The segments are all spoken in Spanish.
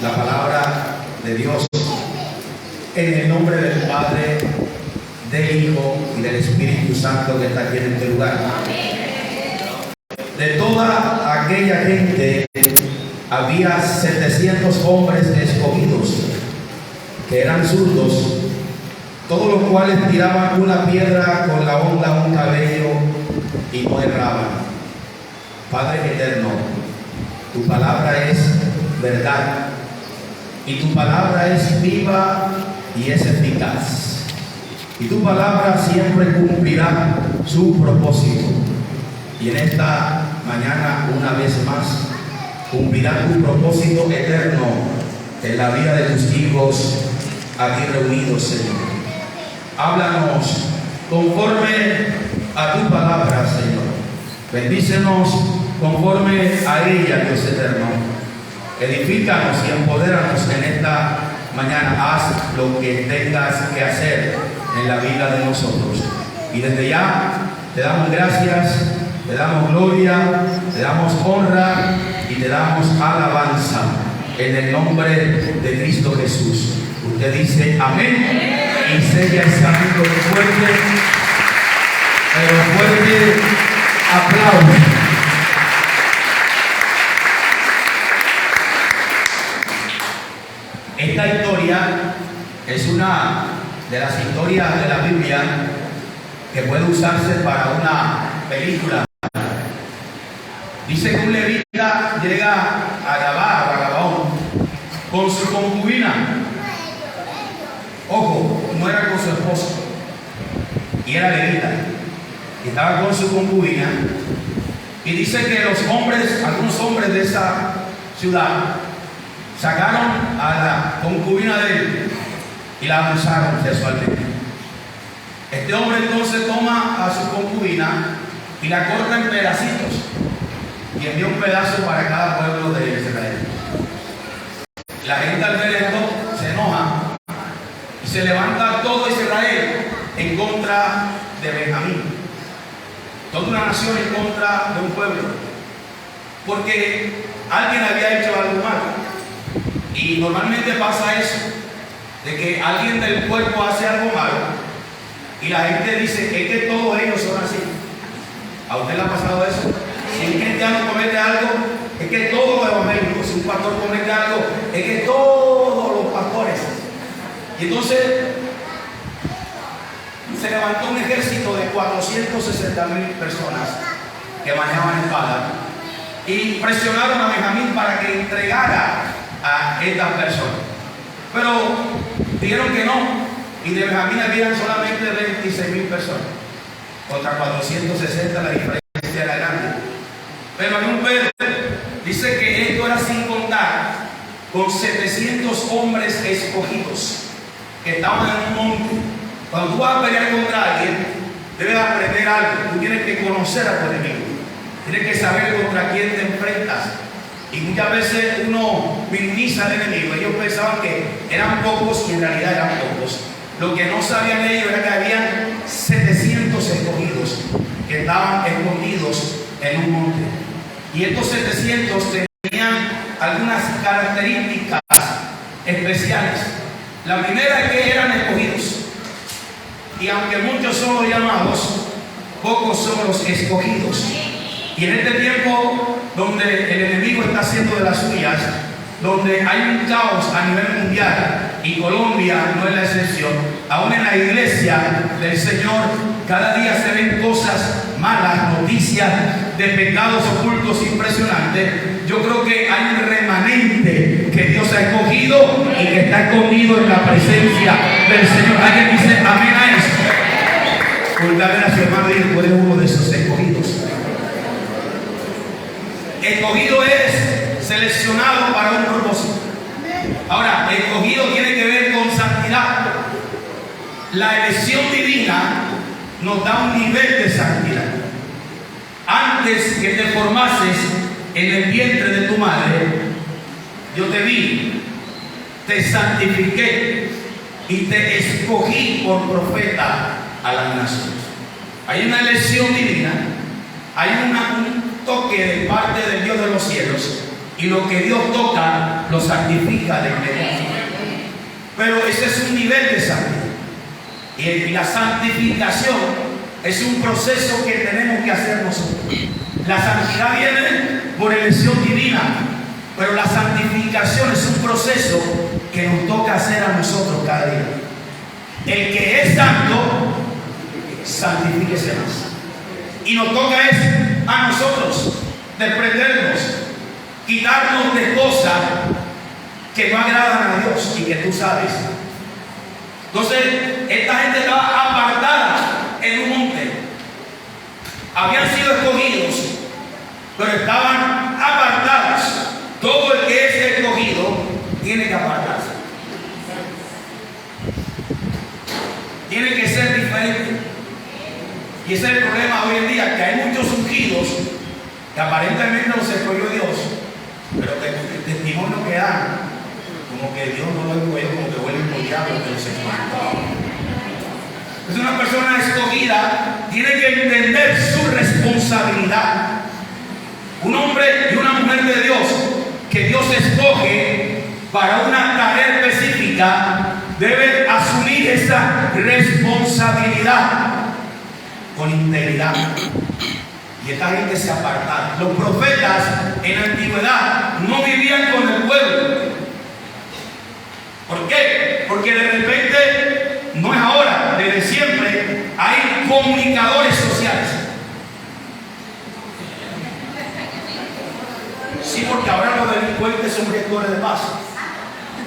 la palabra de Dios en el nombre del Padre, del Hijo y del Espíritu Santo que está aquí en este lugar. De toda aquella gente había 700 hombres escogidos que eran zurdos, todos los cuales tiraban una piedra con la honda a un cabello y no erraban. Padre eterno, tu palabra es verdad y tu palabra es viva y es eficaz, y tu palabra siempre cumplirá su propósito, y en esta mañana una vez más cumplirá tu propósito eterno en la vida de tus hijos aquí reunidos, Señor. Háblanos conforme a tu palabra, Señor. Bendícenos conforme a ella, Dios eterno. Edifícanos y empodéranos en esta mañana. Haz lo que tengas que hacer en la vida de nosotros. Y desde ya te damos gracias, te damos gloria, te damos honra y te damos alabanza en el nombre de Cristo Jesús. Usted dice amén y sella ese amén con fuerte, pero fuerte aplauso. Esta historia es una de las historias de la Biblia que puede usarse para una película. Dice que un levita llega a Gabaón con su concubina. Ojo, no era con su esposo, y era levita, y estaba con su concubina. Y dice que algunos hombres de esa ciudad sacaron a la concubina de él y la abusaron sexualmente. Este hombre entonces toma a su concubina y la corta en pedacitos y envía un pedazo para cada pueblo de Israel. La gente al ver esto se enoja y se levanta todo Israel en contra de Benjamín, toda una nación en contra de un pueblo, porque alguien había hecho algo malo. Y normalmente pasa eso, de que alguien del cuerpo hace algo malo y la gente dice, es que todos ellos son así. ¿A usted le ha pasado eso? Si un cristiano comete algo, es que todos los evangélicos, si un pastor comete algo, es que todos los pastores. Y entonces se levantó un ejército de 460,000 personas que manejaban espada y presionaron a Benjamín para que entregara a estas personas, pero dijeron que no, y de Benjamín habían solamente 26,000 personas contra 460, la diferencia era grande. Pero en un Pedro dice que esto era sin contar con 700 hombres escogidos que estaban en un monte. Cuando tú vas a pelear contra alguien, debes aprender algo. Tú tienes que conocer a tu enemigo, tienes que saber contra quién te enfrentas. Y muchas veces uno minimiza al enemigo. Ellos pensaban que eran pocos y en realidad eran pocos. Lo que no sabían ellos era que habían 700 escogidos que estaban escondidos en un monte. Y estos 700 tenían algunas características especiales. La primera es que eran escogidos. Y aunque muchos son los llamados, pocos son los escogidos. Y en este tiempo donde el enemigo está haciendo de las suyas, donde hay un caos a nivel mundial, y Colombia no es la excepción, aún en la iglesia del Señor cada día se ven cosas malas, noticias de pecados ocultos impresionantes. Yo creo que hay un remanente que Dios ha escogido y que está escondido en la presencia del Señor. Alguien dice amén a eso. Porque a ver a su hermano y tú eres uno de esos escogidos. Escogido es seleccionado para un propósito. Ahora, escogido tiene que ver con santidad. La elección divina nos da un nivel de santidad. Antes que te formases en el vientre de tu madre, yo te vi, te santifiqué y te escogí por profeta a las naciones. Hay una elección divina, hay un toque de parte del Dios de los cielos, y Y lo que Dios toca, lo santifica de inmediato. Pero ese es un nivel de santidad. Y la santificación es un proceso que tenemos que hacer nosotros. La santidad viene por elección divina, pero la santificación es un proceso que nos toca hacer a nosotros cada día. El que es santo, santifíquese más. Y nos toca es a nosotros desprendernos, quitarnos de cosas que no agradan a Dios y que tú sabes. Entonces, esta gente estaba apartada en un monte. Habían sido escogidos, pero estaban apartados. Todo el que es escogido tiene que apartarse. Tiene que ser diferente. Y ese es el problema hoy en día, que hay muchos ungidos que aparentemente los escogió Dios, pero que el testimonio que dan, como que Dios no lo escogió, como que huele por diablo, que los escogió. Es una persona escogida, tiene que entender su responsabilidad. Un hombre y una mujer de Dios que Dios escoge para una tarea específica debe asumir esa responsabilidad con integridad. Y esta gente se apartaba. Los profetas en la antigüedad no vivían con el pueblo. ¿Por qué? Porque de repente, no es ahora, desde siempre hay comunicadores sociales. Sí, porque ahora los delincuentes son gestores de paz.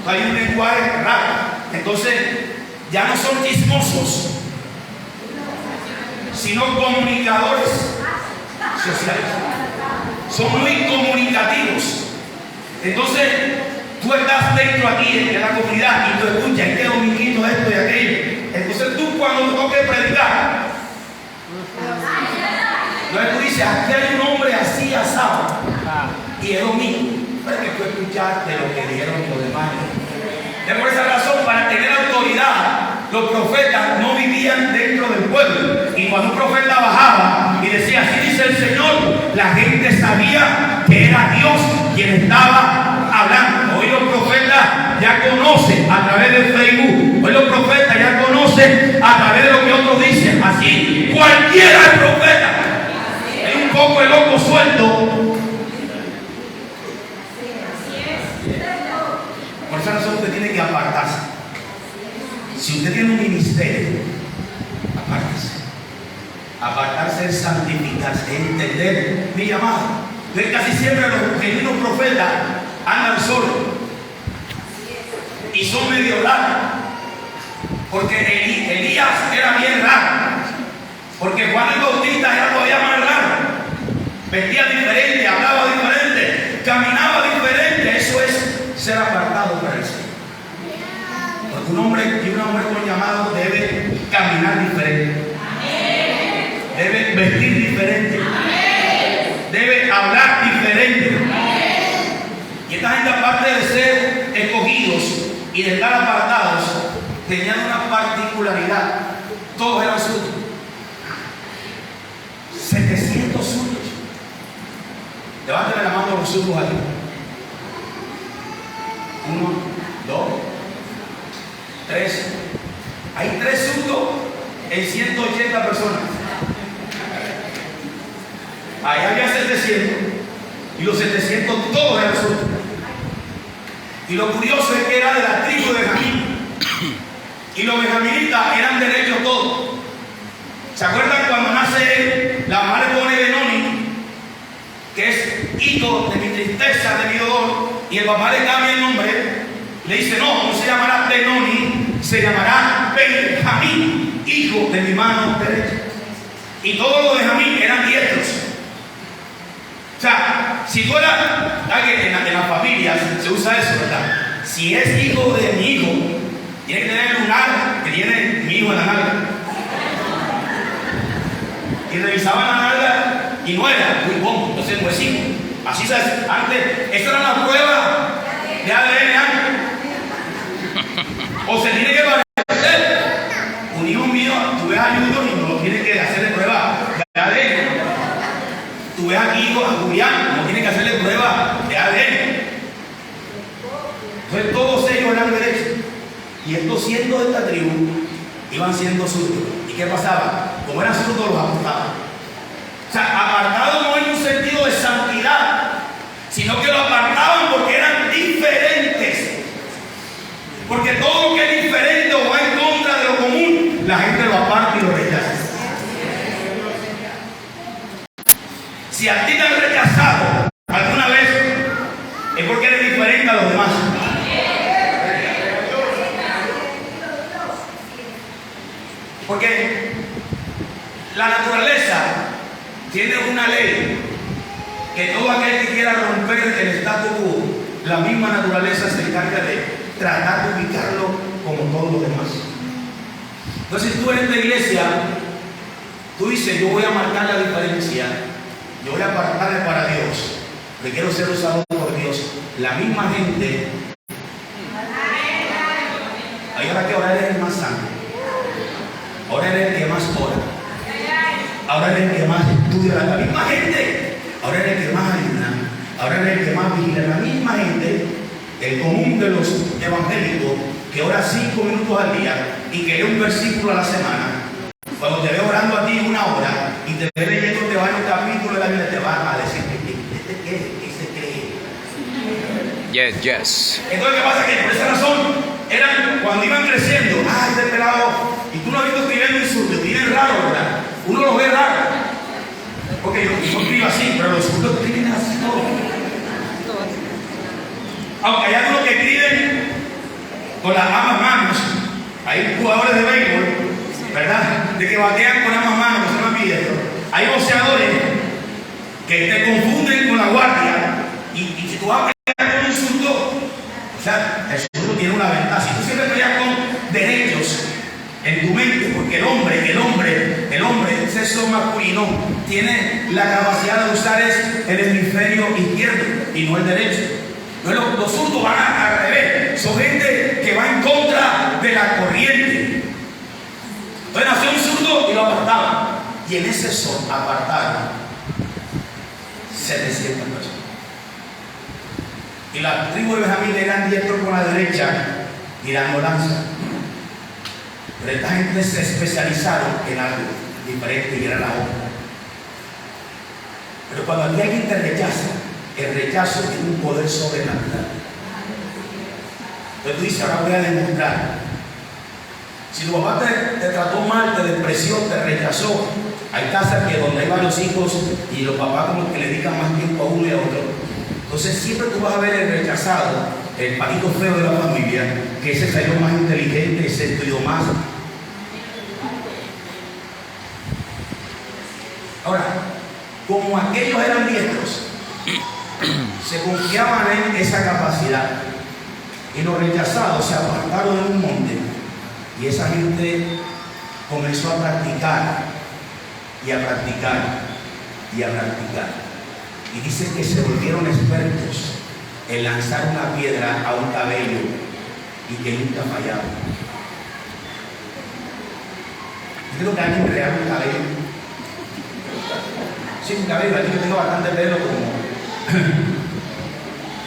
Hay un lenguaje raro. Entonces, ya no son chismosos, sino comunicadores sociales. Son muy comunicativos. Entonces, tú estás dentro aquí en la comunidad y tú escuchas este dominguito, esto y aquello. Entonces, tú cuando te toque predicar, entonces tú dices, aquí hay un hombre así asado y es domingo. Pero que tú escuchaste lo que dijeron los demás. Es por esa razón, para tener autoridad, los profetas no vivían dentro del pueblo. Y cuando un profeta bajaba y decía, así dice el Señor, la gente sabía que era Dios quien estaba hablando. Hoy los profetas ya conocen a través de Facebook. Hoy los profetas ya conocen a través de lo que otros dicen. Así, cualquiera es profeta. Hay un poco de loco suelto. Por esa razón usted tiene que apartarse. Si usted tiene un ministerio, apártese. Apartarse es santificarse, es entender mi llamado. Entonces casi siempre los genuinos profetas andan solos y son medio raros. Porque Elías era bien raro. Porque Juan el Bautista era todavía más raro. Vestía diferente, hablaba diferente, caminaba diferente. Eso es ser apartado para el Señor. Porque un hombre y una mujer con llamado debe caminar diferente, debe vestir diferente, debe hablar diferente. Y esta gente, aparte de ser escogidos y de estar apartados, tenían una particularidad. Todos eran suyos. 700 suyos. Levántale la mano a los suyos ahí. 1, 2, 3. Hay 3 suyos en 180 personas. Ahí había 700 y los 700 todos eran suyos. Y lo curioso es que era de la tribu de Benjamín. Y los benjaminitas eran derechos todos. ¿Se acuerdan cuando nace él? La mamá le pone Benoni, que es hijo de mi tristeza, de mi dolor, y el papá le cambia el nombre. Le dice, no se llamará Benoni, se llamará Benjamín, hijo de mi mano derecha. Y todos los Benjamín eran diestros. O sea, si tú eras, en la familia se usa eso, ¿verdad? Si es hijo de mi hijo, tiene que tener el lunar que tiene mi hijo en la nalga. Y revisaban la nalga y no era muy bueno, entonces no es hijo. Así se hace. Antes, esa era la prueba de ADN antes. O se tiene que parecer. Un hijo mío, tú ves a Junior y no lo tiene que hacerle prueba de ADN. Tú ves aquí a Julián, no tiene que hacerle prueba de ADN. Entonces todos ellos eran derechos. Y estos siendo de esta tribu iban siendo zurdos. ¿Y qué pasaba? Como eran zurdos, los apartaban. O sea, apartados no en un sentido de santidad, sino que lo apartaban porque eran diferentes. Porque todo lo que es diferente o va en contra de lo común, la gente lo aparta y lo rechaza. Si a ti te han rechazado alguna vez, es porque eres diferente a los demás. Porque la naturaleza tiene una ley que todo aquel que quiera romper el status quo, la misma naturaleza se encarga de tratar de ubicarlo como todos los demás. Entonces, si tú eres de iglesia, tú dices: yo voy a marcar la diferencia, yo voy a apartarme para Dios, porque quiero ser usado por Dios. La misma gente, ahora que ahora eres el más santo, ahora eres el que más ora, ahora eres el que más estudia, la misma gente, ahora eres el que más ayuda, ahora eres el que más vigila, la misma gente, el común de los evangélicos, que ora 5 minutos al día y que lee un versículo a la semana. Cuando te ve orando a ti 1 hora y te ve leyendo varios capítulos de la Biblia, te va a decir: ¿qué se cree? Yes. Entonces, ¿qué pasa? Que por esa razón, eran, cuando iban creciendo, este pelado, y tú lo has visto escribiendo insultos, vienen raro, ¿verdad? Uno los ve raro, porque yo escribo así, pero los insultos escriben así todo. Aunque hay algunos que escriben con las ambas manos, hay jugadores de béisbol, ¿verdad?, de que batean con ambas manos, que se llaman diestros. Hay boxeadores que te confunden con la guardia, y si tú vas a pelear con un insulto, o sea, el insulto tiene una ventaja. Si tú siempre peleas con derechos en tu mente, porque el hombre, el sexo masculino, tiene la capacidad de usar el hemisferio izquierdo y no el derecho. Los zurdos van al revés, son gente que va en contra de la corriente. Entonces nació un zurdo y lo apartaban, y en ese son apartaron 700 personas. Y la tribu de Benjamín eran diestros con la derecha, tirando lanza. Pero esta gente se especializaron en algo diferente y era la obra. Pero cuando aquí alguien te rechaza, el rechazo tiene un poder sobrenatural. Entonces tú dices: ahora voy a demostrar. Si tu papá te trató mal, te despreció, te rechazó, hay casas que donde hay varios hijos y los papás como que le dedican más tiempo a uno y a otro. Entonces siempre tú vas a ver el rechazado, el patito feo de la familia, que ese salió más inteligente, ese estudió más. Ahora, como aquellos eran diestros, se confiaban en esa capacidad, y los rechazados se apartaron de un monte, y esa gente comenzó a practicar y a practicar y a practicar, y dicen que se volvieron expertos en lanzar una piedra a un cabello y que nunca fallaban. Yo creo que alguien crear un cabello, sí, un cabello, aquí yo tengo bastante pelo, como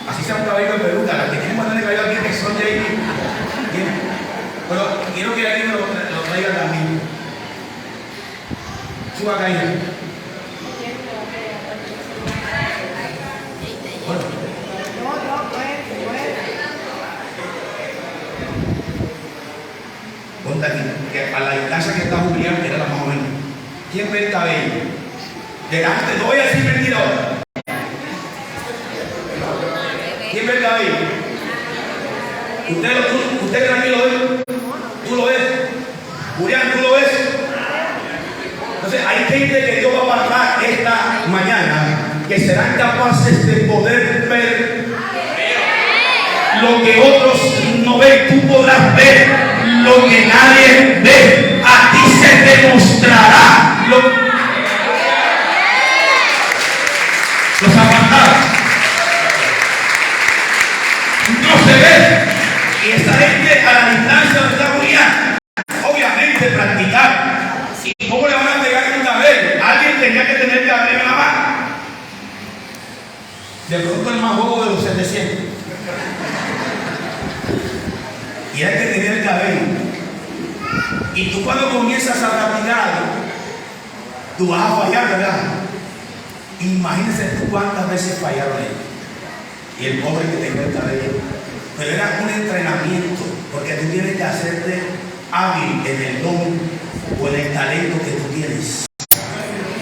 así sea un cabello de peluca, las que tienen bastante cabello aquí que son de ahí, pero quiero que alguien lo traiga también. Suba acá ahí. Bueno. Ponte aquí, que a la distancia que está Julián, que era la más o menos. ¿Quién ve el cabello? Delante, no voy a decir mentira ahora. ¿Quién ve el cabello? ¿Usted tranquilo lo ve? ¿Tú lo ves? Julián, ¿tú lo ves? Entonces hay gente que Dios va a apartar esta mañana, que serán capaces de poder ver lo que otros no ven. Tú podrás ver lo que nadie ve. A ti se demostrará los apartados no se ve, y esa gente a la distancia donde está Julián, obviamente practicar. ¿Y cómo le van a pegar en un cabello? Alguien tenía que tener cabello en la mano. De pronto el más bobo de los 700. Y hay que tener el cabello. Y tú cuando comienzas a practicar, tú vas a fallar, ¿verdad? Imagínense tú cuántas veces fallaron ellos. Y el pobre que tenía el cabello. Pero era un entrenamiento, porque tú tienes que hacerte hábil en el don o en el talento que tú tienes.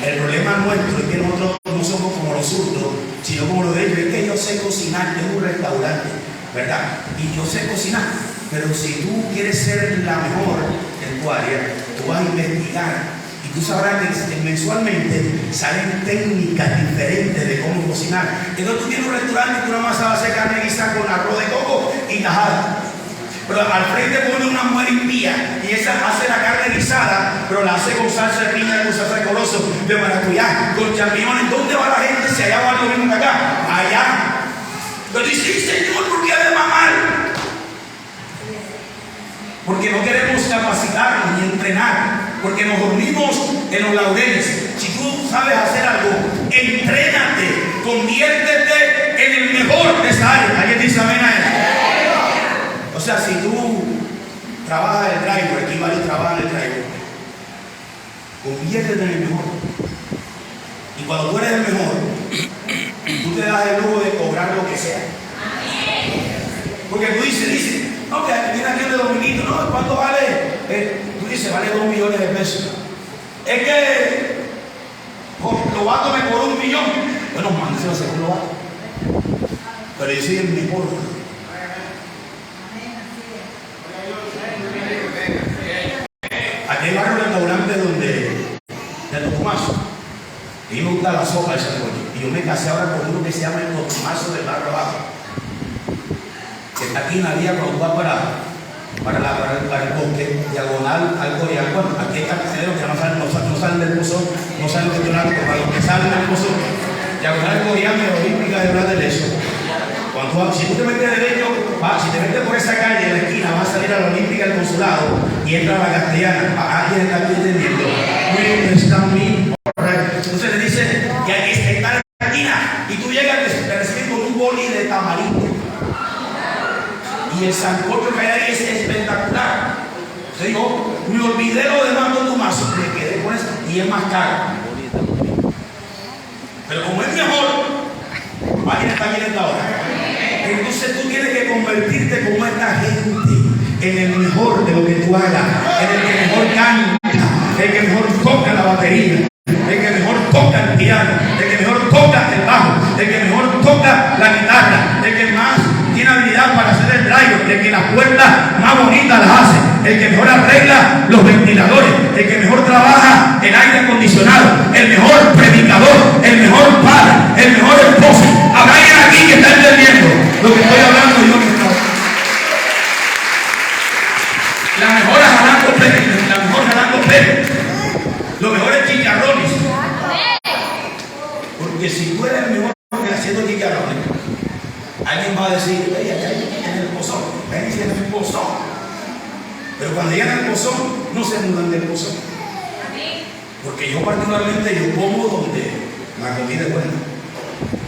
El problema nuestro es que nosotros no somos como los zurdos, sino como los de ellos. Es que yo sé cocinar, tengo un restaurante, ¿verdad? Y yo sé cocinar. Pero si tú quieres ser la mejor en tu área, tú vas a investigar. Y tú sabrás que mensualmente salen técnicas diferentes de cómo cocinar. Entonces tú tienes un restaurante y tú nada más sabes hacer carne guisada con arroz de coco y tajada. Pero al frente pone una mujer impía y esa hace la carne guisada, pero la hace con salsa de piña, con salsa de coloso, de maracuyá, con champiñones. ¿Dónde va la gente si allá va lo mismo que acá? Allá. Pero dice, sí, Señor, ¿por qué me va mal? Porque no queremos capacitarnos ni entrenar. Porque nos dormimos en los laureles. Si tú sabes hacer algo, entrénate, conviértete en el mejor de esa área. ¿Alguien dice amén a eso? O sea, si tú trabajas el driver, aquí varios trabajan el driver, conviértete en el mejor. Y cuando tú eres el mejor, tú te das el lujo de cobrar lo que sea. Porque tú dices, no, que viene aquí de Dominito, no, ¿cuánto vale? Tú dices, vale 2 millones de pesos. Es que Lobato me cobró 1 millón. Bueno, mándeselo a según Lobato. Pero yo soy el mejor. Aquí hay varios restaurantes de los Tomazos. Y a mí me gusta la sopa de sancocho. Y yo me casé ahora con uno que se llama el Tomazos del barrio abajo. Que está aquí en la vía cuando tú vas para el bosque, diagonal al Coreal. Bueno, aquí hay carteros que no salen del pozón, no salen del restaurante, pero para los que salen del pozón, diagonal al Coreal de la Olímpica de Blas del Eso. Si tú te metes derecho, si te metes por esa calle en la esquina, vas a salir a la Olímpica del Consulado y entras a la Castellana. Alguien está aquí entendiendo. Entonces le dice que aquí está en la esquina y tú llegas y te recibes con un boli de tamarindo. Y el sancocho que hay ahí es espectacular. Entonces digo, me olvidé lo demás con Tomazos, me quedé con eso y es más caro. Pero como es mejor, alguien está aquí en esta hora. Entonces tú tienes que convertirte como esta gente en el mejor de lo que tú hagas, en el que mejor canta, el que mejor toca la batería, el que mejor toca el piano, el que mejor toca el bajo, el que mejor toca la guitarra, el que más tiene habilidad para hacer el driver, el que las puertas más bonitas las hace, el que mejor arregla los ventiladores, el que mejor trabaja el aire acondicionado, el mejor predicador, el mejor padre, el mejor esposo. Habrá alguien aquí que está entendiendo lo que estoy hablando yo mismo. La mejor jalando pelo, la mejor jalando pelo, los mejores chicharrones. Porque si tú eres el mejor que haciendo chicharrones, alguien va a decir, ey, allá en el pozón, ven en el pozón. Pero cuando llegan al pozón, no se mudan del pozón. Porque yo particularmente, yo como donde la comida es buena.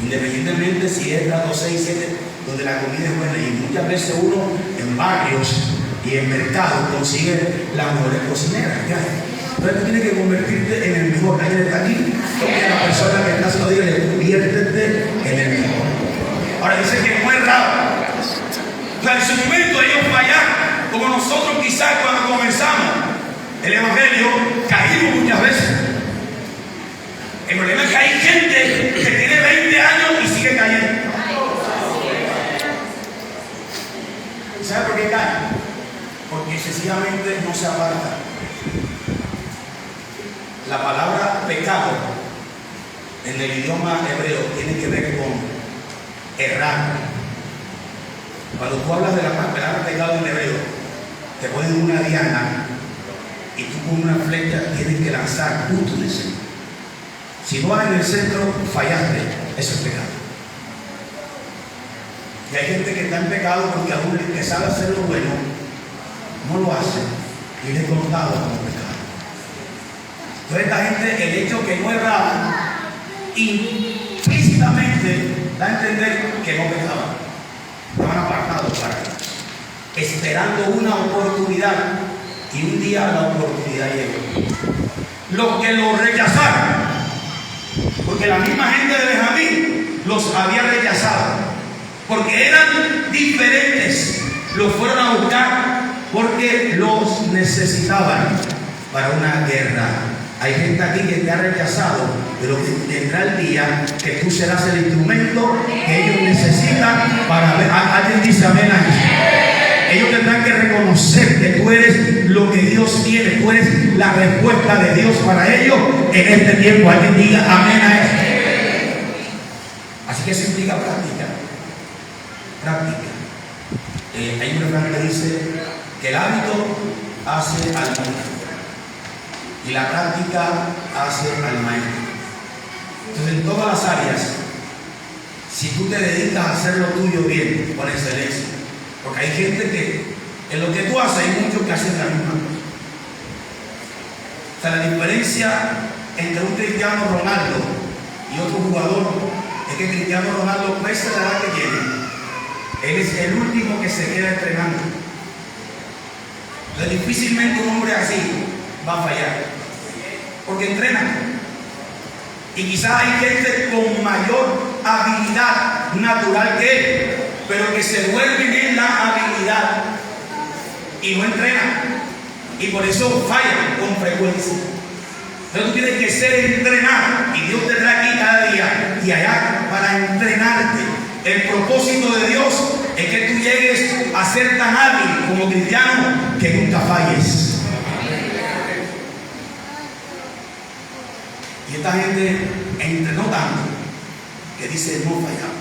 Independientemente si es grado 6, 7, donde la comida es buena. Y muchas veces uno en barrios y en mercados consigue las mejores cocineras. Entonces tú tienes que convertirte en el mejor. Alguien está aquí. Porque la persona que está haciendo diga, conviértete en el mejor. Ahora dice que no es raro. O sea, en su momento ellos fallaron. Como nosotros quizás cuando comenzamos el Evangelio caímos muchas veces. El problema es que hay gente que tiene 20 años y sigue cayendo. ¿Sabe por qué cae? Porque sencillamente no se aparta. La palabra pecado en el idioma hebreo tiene que ver con errar. Cuando tú hablas de la palabra pecado en hebreo, te ponen una diana y tú con una flecha tienes que lanzar justo en el centro. Si no vas en el centro, fallaste. Eso es pecado. Y hay gente que está en pecado porque aún el que sabe hacer lo bueno no lo hace y le es contado como pecado. Entonces esta gente, el hecho que no erraban, implícitamente da a entender que no pecaban. Estaban apartados para Dios. esperando una oportunidad, y un día la oportunidad llegó. Los que lo rechazaron, porque la misma gente de Benjamín los había rechazado, porque eran diferentes, los fueron a buscar porque los necesitaban para una guerra. Hay gente aquí que te ha rechazado, pero que tendrá el día que tú serás el instrumento que ellos necesitan para ver. Alguien dice amén a eso. Ellos tendrán que reconocer que tú eres lo que Dios tiene, tú eres la respuesta de Dios para ellos en este tiempo. Alguien diga amén a eso. Así que eso implica práctica. Práctica. Hay un refrán que dice que el hábito hace al maestro y la práctica hace al maestro. Entonces, en todas las áreas, si tú te dedicas a hacer lo tuyo bien, con excelencia, porque hay gente que en lo que tú haces hay muchos que hacen la misma cosa. O sea, la diferencia entre un Cristiano Ronaldo y otro jugador es que Cristiano Ronaldo, pese a la edad que tiene, él es el último que se queda entrenando. Entonces, difícilmente un hombre así va a fallar, porque entrena. Y quizás hay gente con mayor habilidad natural que él, pero que se duermen en la habilidad y no entrenan, y por eso fallan con frecuencia. Entonces tú tienes que ser entrenado, y Dios te trae aquí cada día y allá para entrenarte. El propósito de Dios es que tú llegues a ser tan hábil como cristiano que nunca falles. Y esta gente entrenó tanto que dice no fallaba.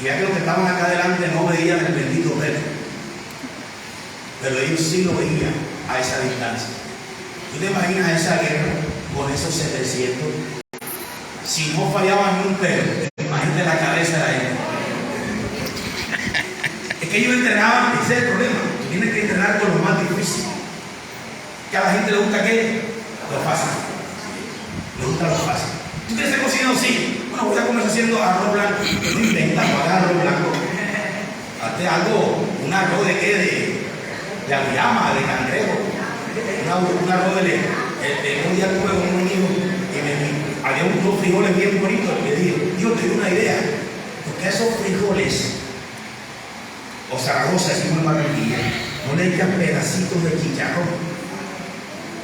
Y ya que los que estaban acá adelante no veían el bendito velo, pero ellos sí lo veían a esa distancia. ¿Tú te imaginas esa guerra con esos 700? Si no fallaban ni un pelo, imagínate la cabeza de ellos. Es que ellos entrenaban, ese es el problema. Tú tienes que entrenar con lo más difícil. Que a la gente le gusta que lo fácil. Le gusta lo fácil. ¿Tú quieres ser cocinero? Sí. Bueno, voy a comenzar haciendo arroz blanco. No intentas pagar arroz blanco. Hazte algo, un arroz de qué, de auyama, de cangrejo. Un arroz de un día tuve con un amigo y había unos frijoles bien bonitos. Y le dije, Dios, te dio una idea. Porque esos frijoles, o Zaragoza, decimos en Barranquilla, no le echan pedacitos de chicharrón.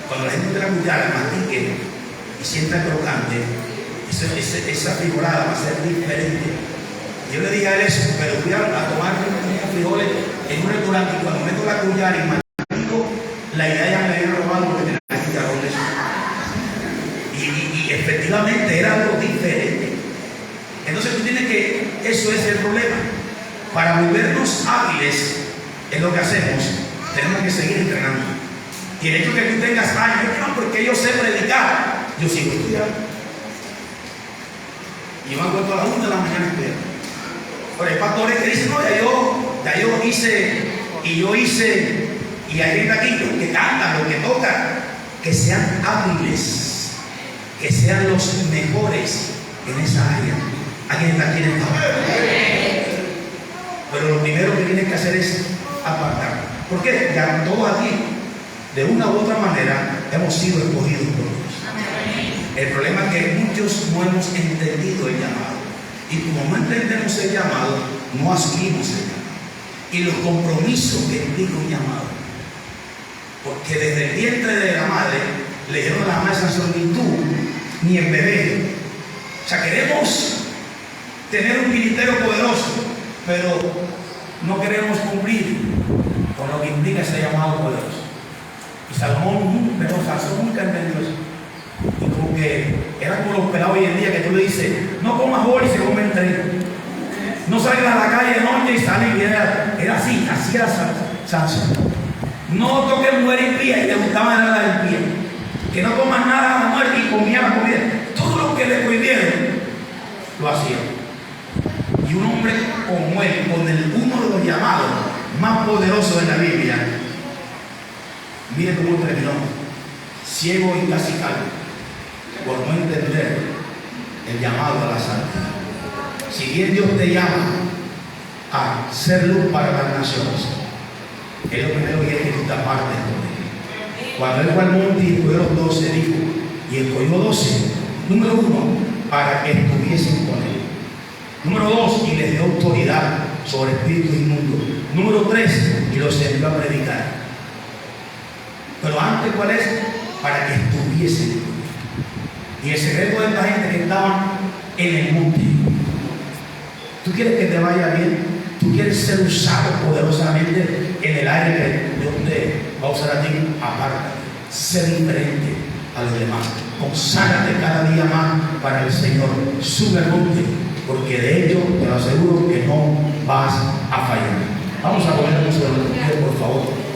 Cuando la gente de la cuchara mastique y sienta crocante, esa frijolada va a ser diferente. Yo le dije a él eso, pero fui a tomar unos frijoles en un restaurante y cuando meto la cuchara y mastico, la idea ya me había robado porque tenía chicharrón de eso. Y efectivamente era algo diferente. Entonces tú tienes que, eso es el problema. Para volvernos hábiles en lo que hacemos, tenemos que seguir entrenando. Y el hecho de que tú tengas años, no, porque yo sé predicar, yo sigo estudiando. Y yo me acuerdo a las 1 de la mañana estudiando. Pero hay pastores que dicen, no, ya yo hice, y hay gente aquí que canta, lo que toca, que sean hábiles, que sean los mejores en esa área. Alguien está aquí en esta área. Pero lo primero que tienes que hacer es apartar. ¿Por qué? Ya todos aquí, de una u otra manera, hemos sido escogidos por Dios. El problema es que muchos no hemos entendido el llamado. Y como no entendemos el llamado, no asumimos el llamado. Y los compromisos que implica un llamado. Porque desde el vientre de la madre, le dieron a la madre San Sornitud, ni el bebé. O sea, queremos tener un ministerio poderoso, pero no queremos cumplir con lo que implica ese llamado poderoso. Y Salomón nunca entendió eso. Y como que era como los pelados hoy en día que tú le dices, no comas hoy y se comen 3. No salgas a la calle de noche y salen y era así era Sansón. No toques mujer impía y te gustaba nada del pie. Que no comas nada a la muerte y comía la comida. Todo lo que le prohibieron, lo hacía. Y un hombre como él, con uno de los llamados más poderosos de la Biblia, mire cómo terminó, ciego y casi calvo, por no entender el llamado a la santidad. Si bien Dios te llama a ser luz para las naciones, Él lo primero quiere que tú te apartes con Él. Cuando Él fue al monte y escogió los 12, dijo, y escogió 12, número 1, para que estuviesen con Él. Número 2, y les dio autoridad sobre espíritus inmundos. Número 3, y los envió a predicar. Pero antes, ¿cuál es? Para que estuviesen con Él. Y el secreto de esta gente que estaban en el monte. ¿Tú quieres que te vaya bien? ¿Tú quieres ser usado poderosamente en el área que Dios te va a usar a ti? Apártate. Sé diferente a los demás. Conságrate cada día más para el Señor. Sube al monte, porque de hecho te lo aseguro que no vas a fallar. Vamos a ponernos sobre los pies, por favor.